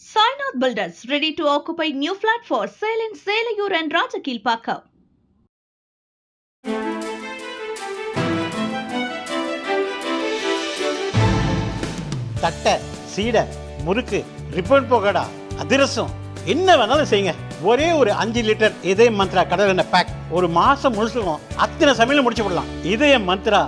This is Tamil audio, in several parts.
Sainath Builders ready to occupy new flat for sale in Selayur and Rajakilpakka. தட்டை, சீடை, முறுக்கு, ரிப்பன் போகடா, அதிரசம் என்ன வேணாலும் செய்யுங்க. ஒரே ஒரு 5 லிட்டர் இதயம் மந்த்ரா கடல் எண்ணெய் பேக் ஒரு மாசம் முழுசுக்கும் அத்தனை சமையல் முடிச்சு விடலாம். இதயம் மந்த்ரா.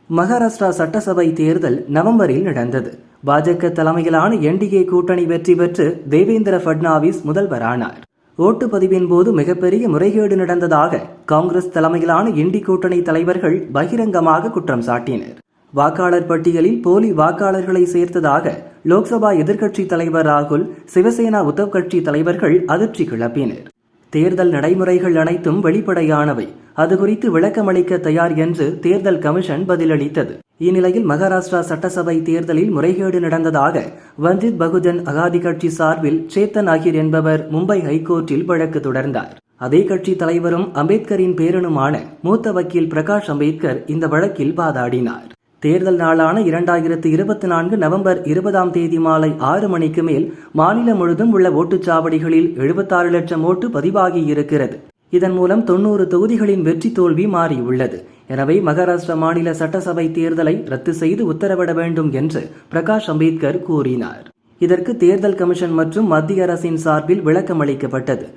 மகாராஷ்டிரா சட்டசபை தேர்தல் நவம்பரில் நடந்தது. பாஜக தலைமையிலான என்டிஏ கூட்டணி வெற்றி பெற்று தேவேந்திர பட்னாவிஸ் முதல்வரானார். ஓட்டுப்பதிவின் போது மிகப்பெரிய முறைகேடு நடந்ததாக காங்கிரஸ் தலைமையிலான இண்டி கூட்டணி தலைவர்கள் பகிரங்கமாக குற்றம் சாட்டினர். வாக்காளர் பட்டியலில் போலி வாக்காளர்களை சேர்த்ததாக லோக்சபா எதிர்க்கட்சி தலைவர் ராகுல், சிவசேனா உத்தவ் கட்சி தலைவர்கள் அதிர்ச்சி கிளப்பினர். தேர்தல் நடைமுறைகள் அனைத்தும் வெளிப்படையானவை, அது குறித்து விளக்கமளிக்க தயார் என்று தேர்தல் கமிஷன் பதிலளித்தது. இந்நிலையில் மகாராஷ்டிரா சட்டசபை தேர்தலில் முறைகேடு நடந்ததாக வஞ்சித் பகுஜன் அகாதி கட்சி சார்பில் சேத்தன் ஆகிர் என்பவர் மும்பை ஹைகோர்ட்டில் வழக்கு தொடர்ந்தார். அதே கட்சி தலைவரும் அம்பேத்கரின் பேரனுமான மூத்த வக்கீல் பிரகாஷ் அம்பேத்கர் இந்த வழக்கில் வாதாடினார். தேர்தல் நாளான 2024 நவம்பர் 20 மாலை 6 மணிக்கு மேல் மாநிலம் முழுதும் உள்ள ஓட்டுச்சாவடிகளில் 76 லட்சம் ஓட்டு பதிவாகியிருக்கிறது. இதன் மூலம் 90 தொகுதிகளின் வெற்றி தோல்வி மாறியுள்ளது. எனவே மகாராஷ்டிரா மாநில சட்டசபை தேர்தலை ரத்து செய்து உத்தரவிட வேண்டும் என்று பிரகாஷ் அம்பேத்கர் கூறினார். இதற்கு தேர்தல் கமிஷன் மற்றும் மத்திய அரசின் சார்பில் விளக்கம் அளிக்கப்பட்டது.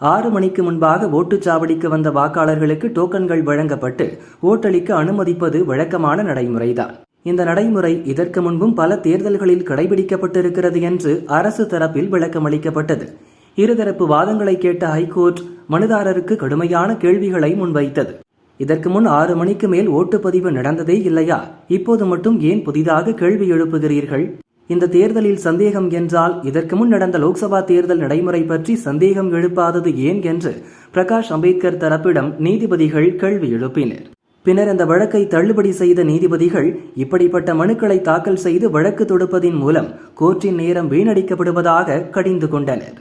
6 மணிக்கு முன்பாக ஓட்டுச்சாவடிக்கு வந்த வாக்காளர்களுக்கு டோக்கன்கள் வழங்கப்பட்டு ஓட்டளிக்க அனுமதிப்பது வழக்கமான நடைமுறைதான். இந்த நடைமுறை இதற்கு முன்பும் பல தேர்தல்களில் கடைபிடிக்கப்பட்டிருக்கிறது என்று அரசு தரப்பில் விளக்கம் அளிக்கப்பட்டது. இருதரப்பு வாதங்களை கேட்ட ஹைகோர்ட் மனுதாரருக்கு கடுமையான கேள்விகளை முன்வைத்தது. இதற்கு முன் 6 மணிக்கு மேல் ஓட்டுப்பதிவு நடந்ததே இல்லையா? இப்போது மட்டும் ஏன் புதிதாக கேள்வி எழுப்புகிறீர்கள்? இந்த தேர்தலில் சந்தேகம் என்றால் இதற்கு முன் நடந்த லோக்சபா தேர்தல் நடைமுறை பற்றி சந்தேகம் எழுப்பாதது ஏன் என்று பிரகாஷ் அம்பேத்கர் தரப்பிடம் நீதிபதிகள் கேள்வி எழுப்பினர். பின்னர் அந்த வழக்கை தள்ளுபடி செய்த நீதிபதிகள், இப்படிப்பட்ட மனுக்களை தாக்கல் செய்து வழக்கு தொடுப்பதின் மூலம் கோர்ட்டின் நேரம் வீணடிக்கப்படுவதாக கடிந்து கொண்டனர்.